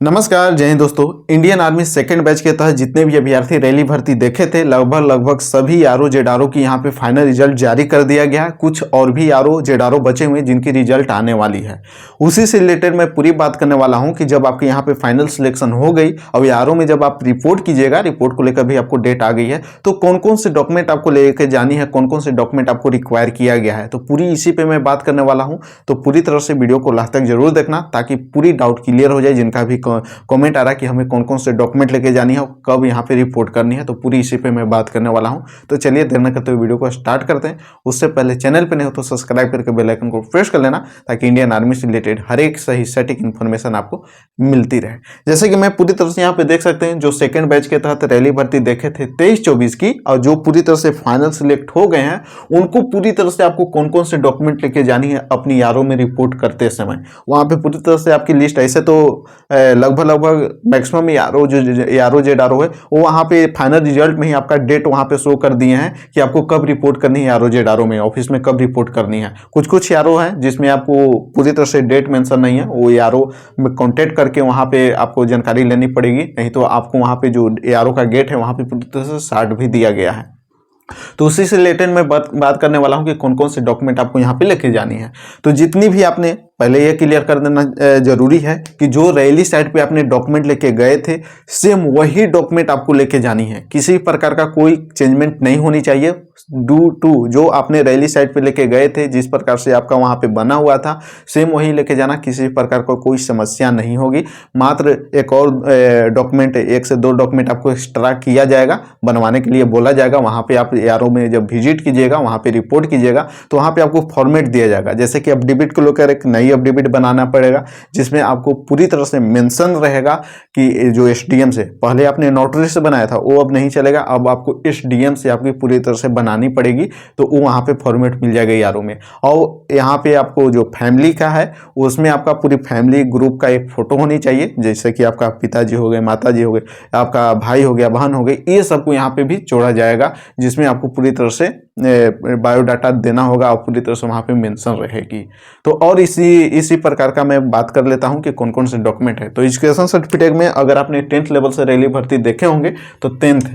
नमस्कार, जय हिंद दोस्तों। इंडियन आर्मी सेकंड बैच के तहत जितने भी अभ्यर्थी रैली भर्ती देखे थे लगभग सभी आरओ जेडआरओ की यहाँ पे फाइनल रिजल्ट जारी कर दिया गया है। कुछ और भी आरओ जेडआरओ बचे हुए जिनकी रिजल्ट आने वाली है, उसी से रिलेटेड मैं पूरी बात करने वाला हूँ कि जब आपके यहाँ पे फाइनल सिलेक्शन हो गई और आरओ में जब आप रिपोर्ट कीजिएगा, रिपोर्ट को लेकर भी आपको डेट आ गई है, तो कौन कौन से डॉक्यूमेंट आपको लेकर जानी है, कौन कौन से डॉक्यूमेंट आपको रिक्वायर किया गया है, तो पूरी इसी पे मैं बात करने वाला हूँ। तो पूरी तरह से वीडियो को लास्ट तक जरूर देखना ताकि पूरी डाउट क्लियर हो जाए। जिनका भी कमेंट आ रहा है कि हमें कौन कौन से डॉक्यूमेंट लेके जानी है और कब यहाँ पे रिपोर्ट करनी है, तो पूरी इसी पे मैं बात करने वाला हूँ। तो चलिए देर न करते हुए वीडियो को स्टार्ट करते हैं। उससे पहले चैनल पे नहीं हो तो सब्सक्राइब करके बेल आइकन को प्रेस कर लेना ताकि इंडियन आर्मी से रिलेटेड हर एक सही सटीक इन्फॉर्मेशन आपको मिलती रहे। जैसे कि मैं पूरी तरह से यहाँ पे देख सकते हैं, जो सेकंड बैच के तहत रैली भर्ती देखे थे 23-24 की, और जो पूरी तरह से फाइनल सिलेक्ट हो गए हैं उनको पूरी तरह से आपको कौन कौन से डॉक्यूमेंट लेके जानी है अपनी आरओ में रिपोर्ट करते समय, वहां पे पूरी तरह से आपकी लिस्ट। ऐसे तो लगभग मैक्सिमम आरओ जेडआरओ है वो वहां पे फाइनल रिजल्ट में ही आपका डेट वहां पे शो कर दिए हैं कि आपको कब रिपोर्ट करनी है आरओ जेडआरओ में, ऑफिस में कब रिपोर्ट करनी है। कुछ आरओ है जिसमें आपको पूरी तरह से डेट मेंशन नहीं है, वो आरओ में कांटेक्ट करके वहां पे आपको जानकारी लेनी पड़ेगी, नहीं तो आपको वहां पे जो आरओ का गेट है वहां पे पूरी तरह से चार्ट भी दिया गया है। तो उसी से रिलेटेड मैं बात करने वाला हूं कि कौन कौन से डॉक्यूमेंट आपको यहाँ पे लेके जानी है। तो जितनी भी आपने पहले ये क्लियर कर देना जरूरी है कि जो रैली साइट पे आपने डॉक्यूमेंट लेके गए थे सेम वही डॉक्यूमेंट आपको लेके जानी है। किसी प्रकार का कोई चेंजमेंट नहीं होनी चाहिए। ड्यू टू जो आपने रैली साइट पे लेके गए थे, जिस प्रकार से आपका वहां पे बना हुआ था सेम वही लेके जाना, किसी प्रकार का कोई समस्या नहीं होगी। मात्र एक और डॉक्यूमेंट, 1 से 2 डॉक्यूमेंट आपको एक्स्ट्रा किया जाएगा, बनवाने के लिए बोला जाएगा। वहां पे आप आरओ में जब विजिट कीजिएगा, वहां पे रिपोर्ट कीजिएगा, तो वहां पे आपको फॉर्मेट दिया जाएगा। जैसे कि अपडेबिट को लेकर एक नई अपडेबिट बनाना पड़ेगा जिसमें आपको पूरी तरह से मेंशन रहेगा कि जो एसडीएम से पहले आपने नोटरी से बनाया था वो अब नहीं चलेगा, अब आपको एसडीएम से आपकी पूरी तरह से बनानी पड़ेगी। तो वो वहां पे फॉर्मेट मिल जाएगा यारों में। और यहाँ पे आपको जो फैमिली का है उसमें आपका पूरी फैमिली ग्रुप का एक फोटो होनी चाहिए, जैसे कि आपका पिताजी हो गए, माताजी हो गए, आपका भाई हो गया, बहन हो गई, ये सबको यहाँ पे भी जोड़ा जाएगा, जिसमें आपको पूरी तरह से बायोडाटा देना होगा और पूरी तरह से वहाँ पे मेंशन रहेगी। तो और इसी प्रकार का मैं बात कर लेता हूँ कि कौन कौन से डॉक्यूमेंट है। तो एजुकेशन सर्टिफिकेट में अगर आपने 10th लेवल से रैली भर्ती देखे होंगे तो 10th,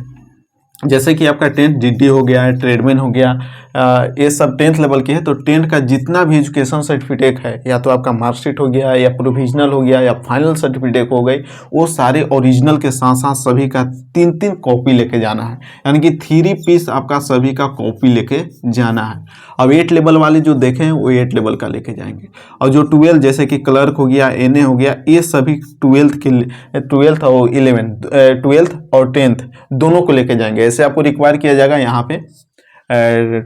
जैसे कि आपका 10th जीडी हो गया, ट्रेडमैन हो गया, ये सब 10th लेवल की है। तो 10th का जितना भी एजुकेशन सर्टिफिकेट है, या तो आपका मार्कशीट हो गया, या प्रोविजनल हो गया, या फाइनल सर्टिफिकेट हो गई, वो सारे ओरिजिनल के साथ साथ सभी का 3-3 कॉपी लेके जाना है, यानी कि 3 पीस आपका सभी का कॉपी लेके जाना है। अब 8 लेवल वाले जो देखे हैं वो 8 लेवल का लेके जाएंगे, और जो 12 जैसे कि क्लर्क हो गया, एनए हो गया, ये सभी 12th और 12th और 10th दोनों को लेके जाएंगे। ऐसे आपको रिक्वायर किया जाएगा यहाँ पे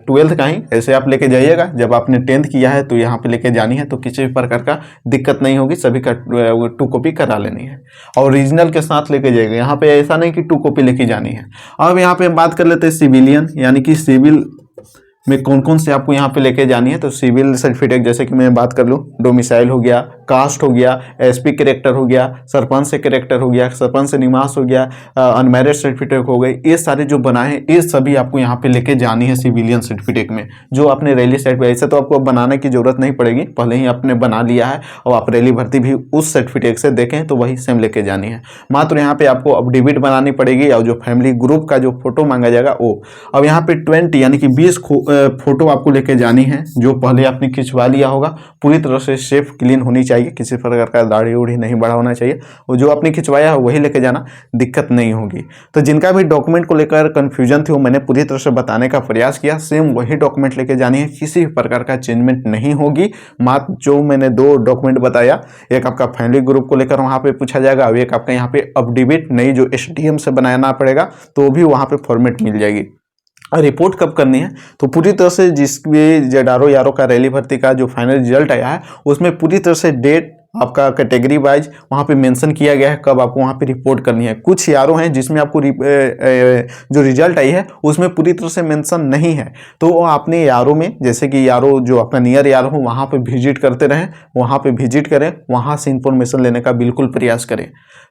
12th का ही ऐसे आप लेके जाइएगा। जब आपने 10th किया है तो यहाँ पे लेके जानी है, तो किसी भी प्रकार का दिक्कत नहीं होगी, सभी का 2 कॉपी करा लेनी है और ओरिजिनल के साथ लेके जाइएगा। यहाँ पे ऐसा नहीं कि 2 कॉपी लेके जानी है। अब यहाँ पे बात कर लेते हैं सिविलियन, यानी कि सिविल में कौन कौन से आपको यहाँ पे लेके जानी है। तो सिविल सर्टिफिकेट जैसे कि मैं बात कर लूँ, डोमिसाइल हो गया, कास्ट हो गया, एसपी कैरेक्टर हो गया, सरपंच से कैरेक्टर हो गया, सरपंच से निवास हो गया, अनमैरिड सर्टिफिकेट हो गई, ये सारे जो बनाए हैं ये सभी आपको यहाँ पे लेके जानी है सिविलियन सर्टिफिकेट में, जो आपने रैली साइट पे। ऐसे तो आपको बनाने की जरूरत नहीं पड़ेगी, पहले ही आपने बना लिया है और आप रैली भर्ती भी उस सर्टिफिकेट से देखें तो वही सेम लेके जानी है। मात्र यहाँ पे आपको अपडेबिट बनानी पड़ेगी और जो फैमिली ग्रुप का जो फोटो मांगा जाएगा वो। अब यहाँ पे 20 यानी कि 20 फोटो आपको लेके जानी है, जो पहले आपने खिंचवा लिया होगा, पूरी तरह से सेफ क्लीन होनी चाहिए, किसी प्रकार का दाढ़ी उड़ी नहीं बड़ा होना चाहिए, और जो आपने खिंचवाया है वही लेके जाना, दिक्कत नहीं होगी। तो जिनका भी डॉक्यूमेंट को लेकर कंफ्यूजन थी वो मैंने पूरी तरह से बताने का प्रयास किया, सेम वही डॉक्यूमेंट लेके जानी है, किसी प्रकार का चेंजमेंट नहीं होगी। मात्र जो मैंने 2 डॉक्यूमेंट बताया, एक आपका फैमिली ग्रुप को लेकर वहां पे पूछा जाएगा, और एक आपका यहाँ पे अपडेबिट नई जो एसडीएम से बनाना पड़ेगा, तो भी वहां पे फॉर्मेट मिल जाएगी। रिपोर्ट कब करनी है, तो पूरी तरह से जिसके जेडआरओ यारो का रैली भर्ती का जो फाइनल रिजल्ट आया है उसमें पूरी तरह से डेट आपका कैटेगरी वाइज वहाँ पे मेंशन किया गया है कब आपको वहाँ पे रिपोर्ट करनी है। कुछ यारों हैं जिसमें आपको जो रिजल्ट आई है उसमें पूरी तरह से मेंशन नहीं है, तो आपने यारों में, जैसे कि यारों जो आपका नियर यार हो वहाँ पे विजिट करते रहें, वहाँ पे विजिट करें, वहाँ से इंफॉर्मेशन लेने का बिल्कुल प्रयास करें,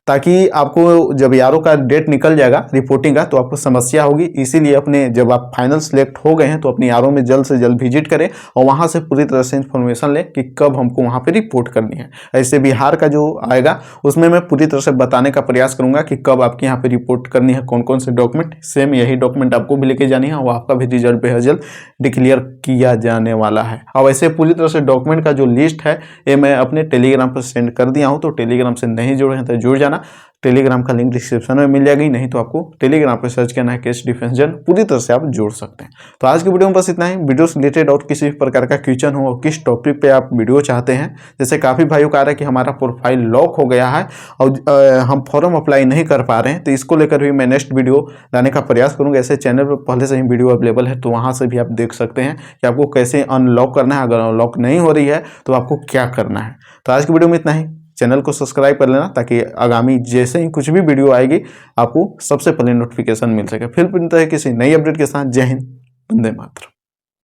ताकि आपको जब यारों का डेट निकल जाएगा रिपोर्टिंग का तो आपको समस्या होगी। इसीलिए अपने जब आप फाइनल सेलेक्ट हो गए हैं तो अपनी यारों में जल्द से जल्द विजिट करें और वहाँ से पूरी तरह से इंफॉर्मेशन लें कि कब हमको वहाँ पे रिपोर्ट करनी है। ऐसे बिहार का जो आएगा उसमें मैं पूरी तरह से बताने का प्रयास करूंगा कि कब आपके यहाँ पे रिपोर्ट करनी है, कौन कौन से डॉक्यूमेंट, सेम यही डॉक्यूमेंट आपको भी लेके जानी है और आपका भी रिजल्ट बेहद जल्द डिक्लेयर किया जाने वाला है। अब ऐसे पूरी तरह से डॉक्यूमेंट का जो लिस्ट है ये मैं अपने टेलीग्राम पर सेंड कर दिया हूँ, तो टेलीग्राम से नहीं जुड़े हैं तो जुड़ जाना। टेलीग्राम का लिंक डिस्क्रिप्शन में मिल जाएगी, नहीं तो आपको टेलीग्राम पे सर्च करना है केस डिफेंस जन, पूरी तरह से आप जोड़ सकते हैं। तो आज की वीडियो में बस इतना ही। वीडियो से रिलेटेड और किसी प्रकार का क्वेश्चन हो और किस टॉपिक पे आप वीडियो चाहते हैं, जैसे काफ़ी भाइयों का आ रहा है कि हमारा प्रोफाइल लॉक हो गया है और हम फॉर्म अप्लाई नहीं कर पा रहे हैं, तो इसको लेकर भी मैं नेक्स्ट वीडियो लाने का प्रयास करूँगा। ऐसे चैनल पर पहले से ही वीडियो अवेलेबल है, तो वहाँ से भी आप देख सकते हैं कि आपको कैसे अनलॉक करना है, अगर अनलॉक नहीं हो रही है तो आपको क्या करना है। तो आज की वीडियो में इतना ही। चैनल को सब्सक्राइब कर लेना ताकि आगामी जैसे ही कुछ भी वीडियो आएगी आपको सबसे पहले नोटिफिकेशन मिल सके। फिर मिलते हैं किसी नई अपडेट के साथ। जय हिंद, वंदे मातरम।